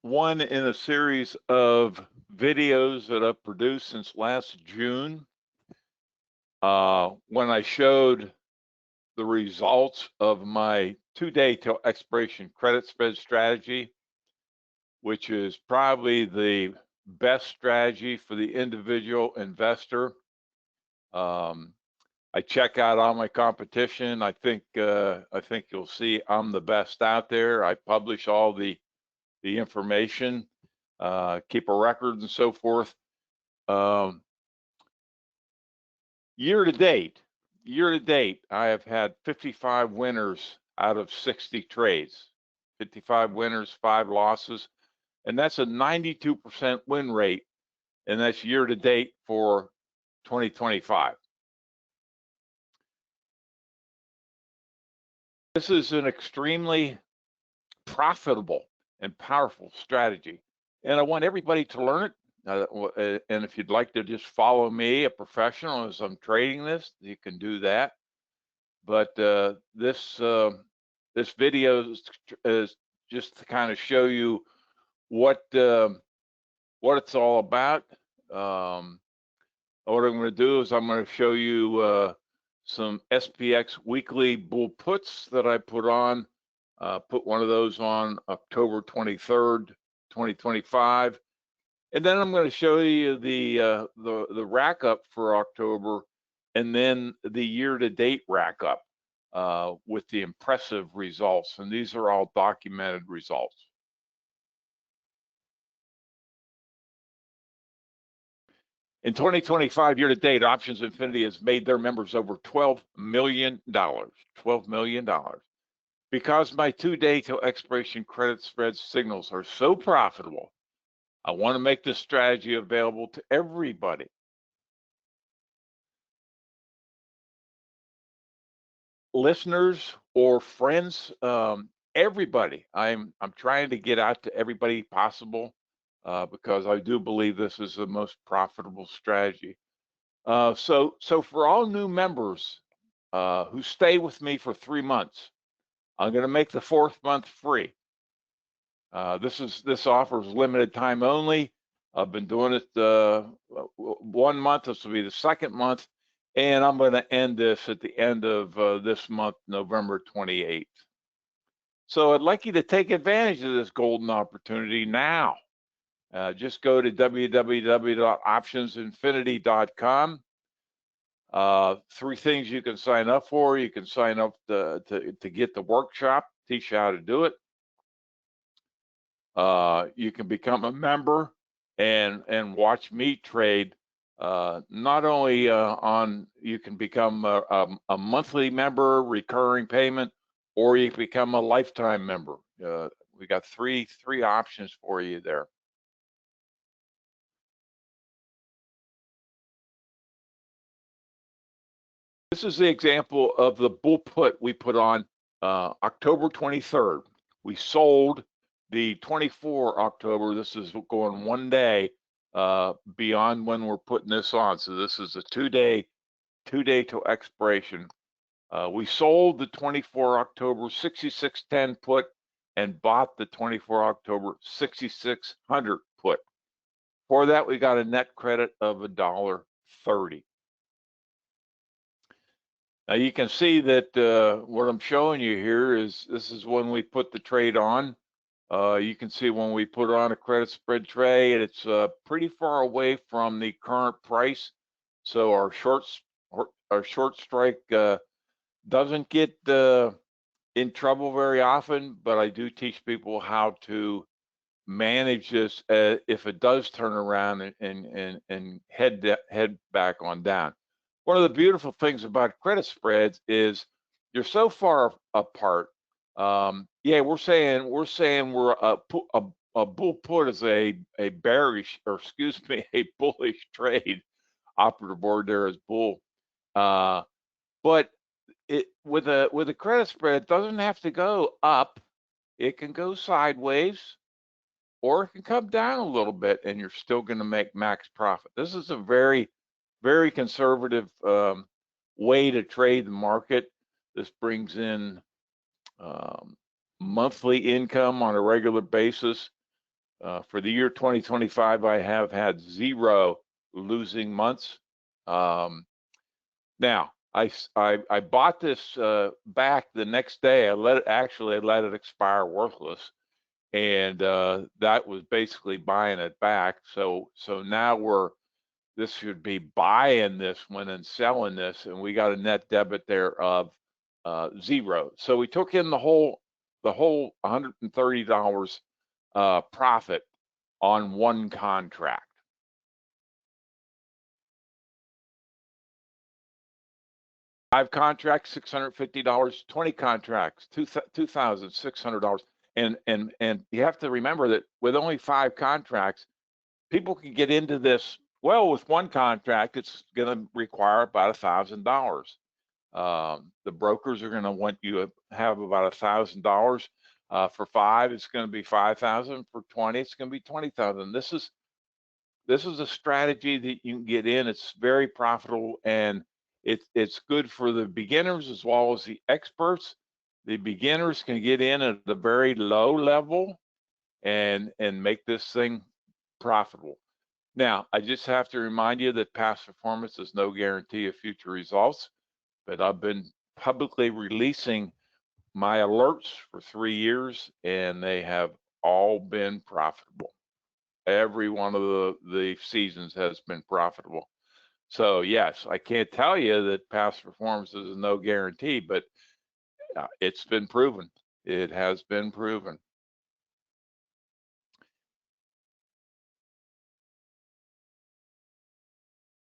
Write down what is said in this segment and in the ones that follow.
one in a series of videos that I've produced since last June, when I showed the results of my 2-day till expiration credit spread strategy, which is probably the best strategy for the individual investor. I check out all my competition. I think you'll see I'm the best out there. I publish all the information, keep a record and so forth. Year to date, I have had 55 winners out of 60 trades. 55 winners, 5 losses, and that's a 92% win rate, and that's year to date for 2025. This is an extremely profitable and powerful strategy, and I want everybody to learn it. And if you'd like to just follow me, a professional, as I'm trading this, you can do that. But this video is just to kind of show you what it's all about. What I'm going to do is I'm going to show you some SPX weekly bull puts that I put on. Put one of those on October 23rd, 2025, and then I'm going to show you the rack up for October, and then the year-to-date rack up with the impressive results, and these are all documented results. In 2025, year-to-date, Options Infinity has made their members over $12 million. $12 million. Because my 2-day till expiration credit spread signals are so profitable, I want to make this strategy available to everybody. Listeners or friends, everybody. I'm trying to get out to everybody possible because I do believe this is the most profitable strategy. So for all new members who stay with me for 3 months, I'm going to make the 4th month free. This offer is limited time only. I've been doing it 1 month. This will be the 2nd month, and I'm going to end this at the end of this month, November 28th. So I'd like you to take advantage of this golden opportunity now. Just go to www.optionsinfinity.com. 3 things you can sign up for. You can sign up to get the workshop, teach you how to do it. You can become a member and watch me trade. Not only you can become a monthly member, recurring payment, or you can become a lifetime member. We got three options for you there. This is the example of the bull put we put on October 23rd. We sold the 24 October. This is going 1 day beyond when we're putting this on. So this is a 2-day till expiration. We sold the 24 October 6610 put and bought the 24 October 6600 put. For that, we got a net credit of $1.30. Now you can see that what I'm showing you here is this is when we put the trade on. You can see when we put on a credit spread trade, it's pretty far away from the current price. So our short strike doesn't get in trouble very often, but I do teach people how to manage this if it does turn around and head back on down. One of the beautiful things about credit spreads is you're so far apart. Yeah, we're saying we're a bull put is a bearish, or excuse me, a bullish trade. Operative board there is bull, but with a credit spread, it doesn't have to go up. It can go sideways, or it can come down a little bit, and you're still going to make max profit. This is a very conservative way to trade the market. This brings in monthly income on a regular basis. For the year 2025, I have had 0 losing months. Now, I bought this back the next day. I let it expire worthless, and that was basically buying it back. So now this should be buying this one and selling this, and we got a net debit there of 0. So we took in the whole $130 profit on one contract. Five contracts, $650. 20 contracts, $2,600. And you have to remember that with only 5 contracts, people can get into this. Well, with one contract, it's going to require about $1,000. The brokers are going to want you to have about $1,000. For 5, it's going to be $5,000. For 20, it's going to be $20,000. This is a strategy that you can get in. It's very profitable, and it's good for the beginners as well as the experts. The beginners can get in at the very low level and make this thing profitable. Now, I just have to remind you that past performance is no guarantee of future results, but I've been publicly releasing my alerts for 3 years, and they have all been profitable. Every one of the seasons has been profitable. So yes, I can't tell you that past performance is no guarantee, but it's been proven. It has been proven.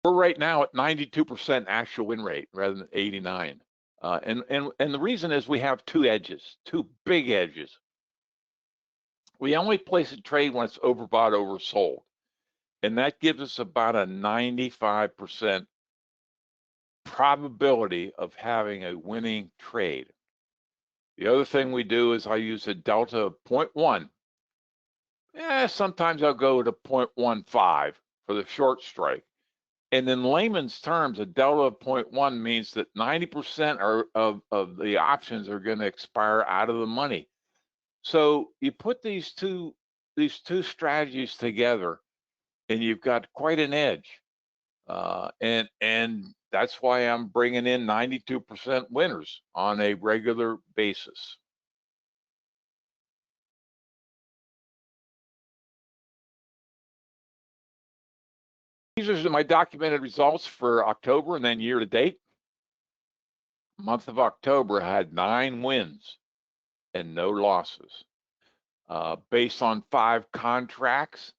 We're right now at 92% actual win rate rather than 89. And the reason is we have 2 edges, 2 big edges. We only place a trade when it's overbought, oversold. And that gives us about a 95% probability of having a winning trade. The other thing we do is I use a delta of 0.1. Sometimes I'll go to 0.15 for the short strike. And in layman's terms, a delta of 0.1 means that 90% of the options are going to expire out of the money. So you put these two strategies together, and you've got quite an edge. And that's why I'm bringing in 92% winners on a regular basis. These are my documented results for October and then year to date. Month of October had 9 wins and no losses. Based on 5 contracts,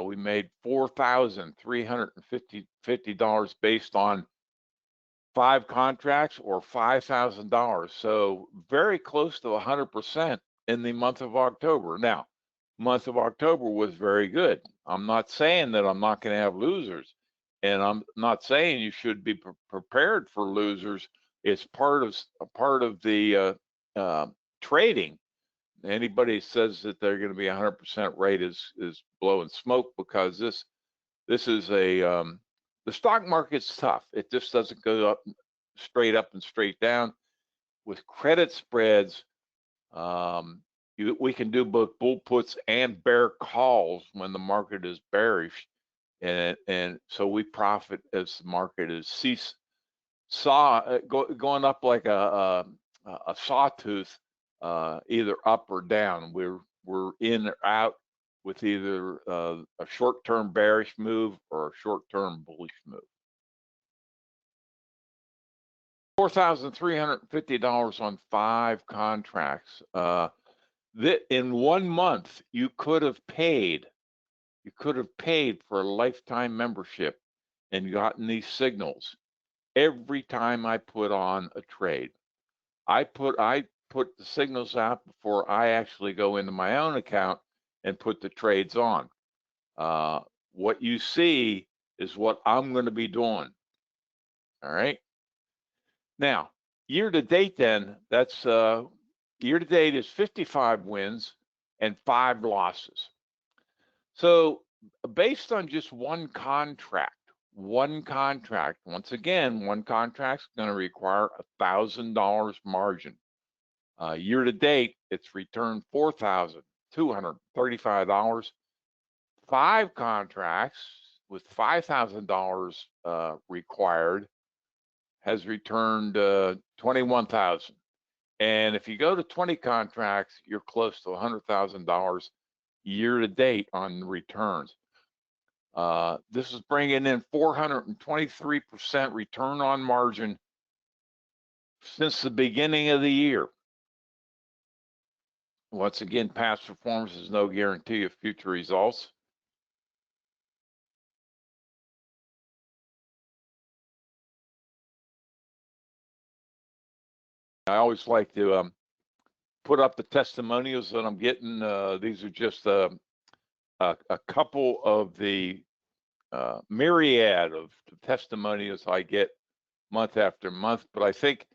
we made $4,350 based on 5 contracts, or $5,000. So very close to 100% in the month of October. Now, month of October was very good. I'm not saying that I'm not going to have losers, and I'm not saying you should be prepared for losers. It's part of the trading. Anybody says that they're going to be 100% right is blowing smoke, because this is a the stock market's tough. It just doesn't go up and straight down. With credit spreads, we can do both bull puts and bear calls when the market is bearish, and so we profit as the market is going up like a sawtooth, either up or down. We're in or out with either a short-term bearish move or a short-term bullish move. $4,350 on 5 contracts. That in 1 month you could have paid for a lifetime membership and gotten these signals every time I put on a trade. I put the signals out before I actually go into my own account and put the trades on. What you see is what I'm going to be doing. All right. Now, year to date, then, that's year to date is 55 wins and 5 losses. So based on just one contract, once again, one contract's going to require $1,000 margin. Year to date, it's returned $4,000. $235. 5 contracts with $5,000 required has returned $21,000. And if you go to 20 contracts, you're close to $100,000 year to date on returns. This is bringing in 423% return on margin since the beginning of the year. Once again, past performance is no guarantee of future results. I always like to put up the testimonials that I'm getting. These are just a couple of the myriad of testimonials I get month after month, but I think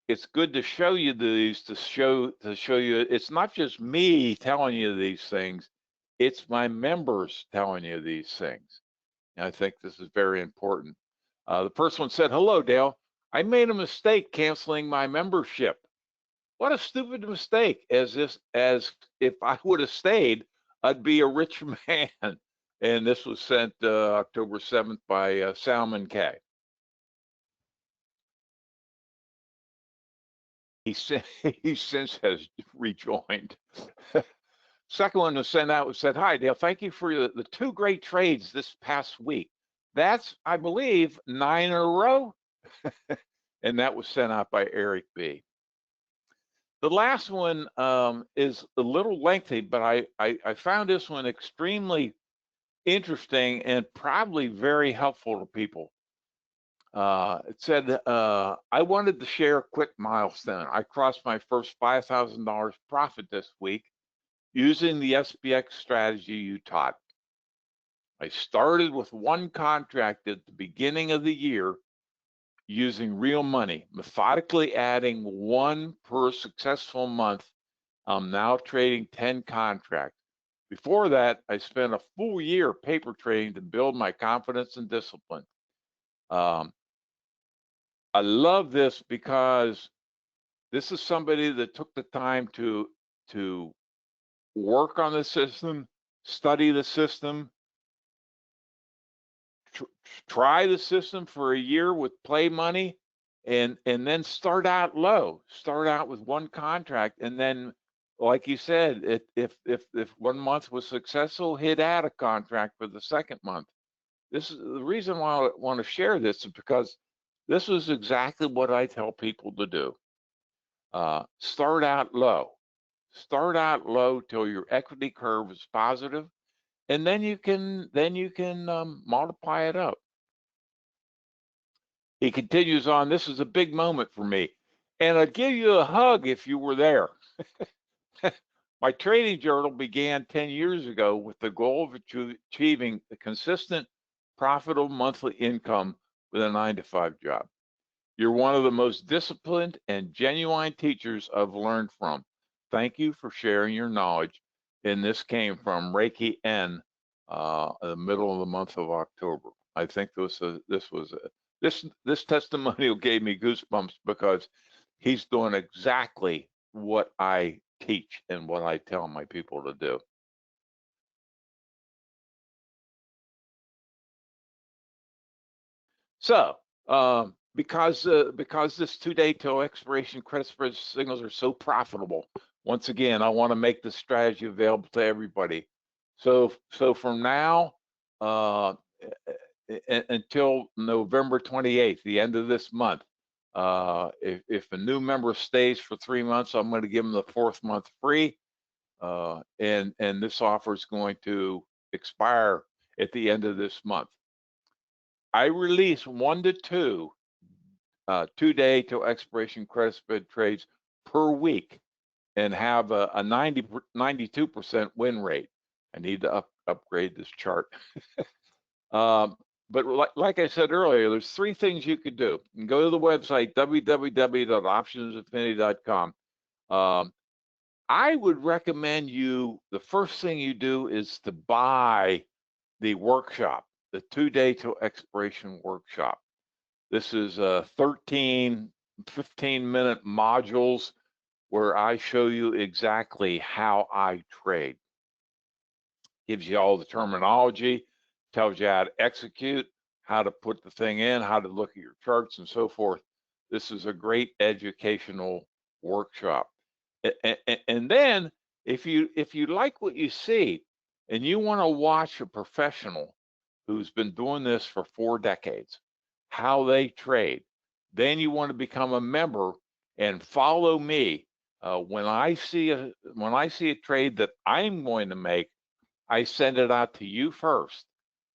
it's good to show you these to show you it's not just me telling you these things, it's my members telling you these things. And I think this is very important. The first one said, "Hello, Dale. I made a mistake canceling my membership. What a stupid mistake! As if I would have stayed, I'd be a rich man." And this was sent October 7th by Salmon K. He since has rejoined. Second one was sent out, said, "Hi, Dale. Thank you for the 2 great trades this past week. That's, I believe, 9 in a row." And that was sent out by Eric B. The last one is a little lengthy, but I found this one extremely interesting and probably very helpful to people. It said, "I wanted to share a quick milestone. I crossed my first $5,000 profit this week using the SPX strategy you taught. I started with 1 contract at the beginning of the year using real money, methodically adding 1 per successful month. I'm now trading 10 contracts. Before that, I spent a full year paper trading to build my confidence and discipline." I love this because this is somebody that took the time to work on the system, study the system, try the system for a year with play money, and then start out low. Start out with 1 contract, and then, like you said, if 1 month was successful, hit add a contract for the second month. This is the reason why I want to share this, is because this is exactly what I tell people to do. Start out low. Start out low till your equity curve is positive, and then you can multiply it up. He continues on, "This is a big moment for me, and I'd give you a hug if you were there." My trading journal began 10 years ago with the goal of achieving a consistent, profitable monthly income with a 9-to-5 job. You're one of the most disciplined and genuine teachers I've learned from. Thank you for sharing your knowledge." And this came from Reiki N, in the middle of the month of October. I think this testimonial gave me goosebumps because he's doing exactly what I teach and what I tell my people to do. So, because this 2-day till expiration credit spread signals are so profitable, once again, I want to make this strategy available to everybody. So from now until November 28th, the end of this month, if a new member stays for 3 months, I'm going to give them the 4th month free, and this offer is going to expire at the end of this month. I release 1 to 2 2-day till expiration credit spread trades per week and have a 92% win rate. I need to upgrade this chart. But like I said earlier, there's 3 things you could do. You can go to the website, www.optionsinfinity.com. I would recommend the first thing you do is to buy the workshop, the 2-day till expiration workshop. This is 13, 15-minute modules where I show you exactly how I trade. Gives you all the terminology, tells you how to execute, how to put the thing in, how to look at your charts and so forth. This is a great educational workshop. And then if you like what you see and you want to watch a professional who's been doing this for 4 decades, how they trade, then you want to become a member and follow me. When I see a trade that I'm going to make, I send it out to you first,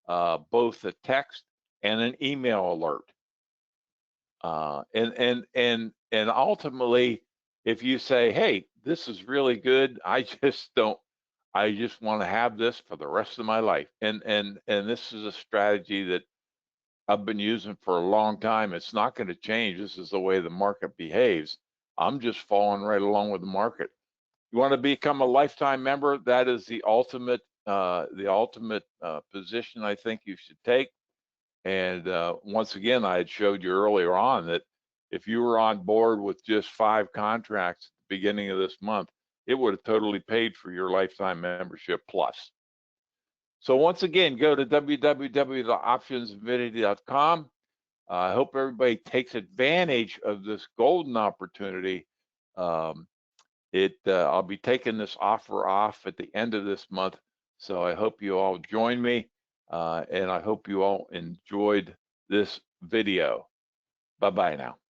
both a text and an email alert. And ultimately, if you say, "Hey, this is really good. I just want to have this for the rest of my life," and this is a strategy that I've been using for a long time. It's not going to change. This is the way the market behaves. I'm just following right along with the market. You want to become a lifetime member? That is the ultimate position I think you should take. And once again, I had showed you earlier on that if you were on board with just 5 contracts at the beginning of this month, it would have totally paid for your lifetime membership plus. So once again, go to www.optionsinfinity.com. I hope everybody takes advantage of this golden opportunity. I'll be taking this offer off at the end of this month, so I hope you all join me, and I hope you all enjoyed this video. Bye-bye now.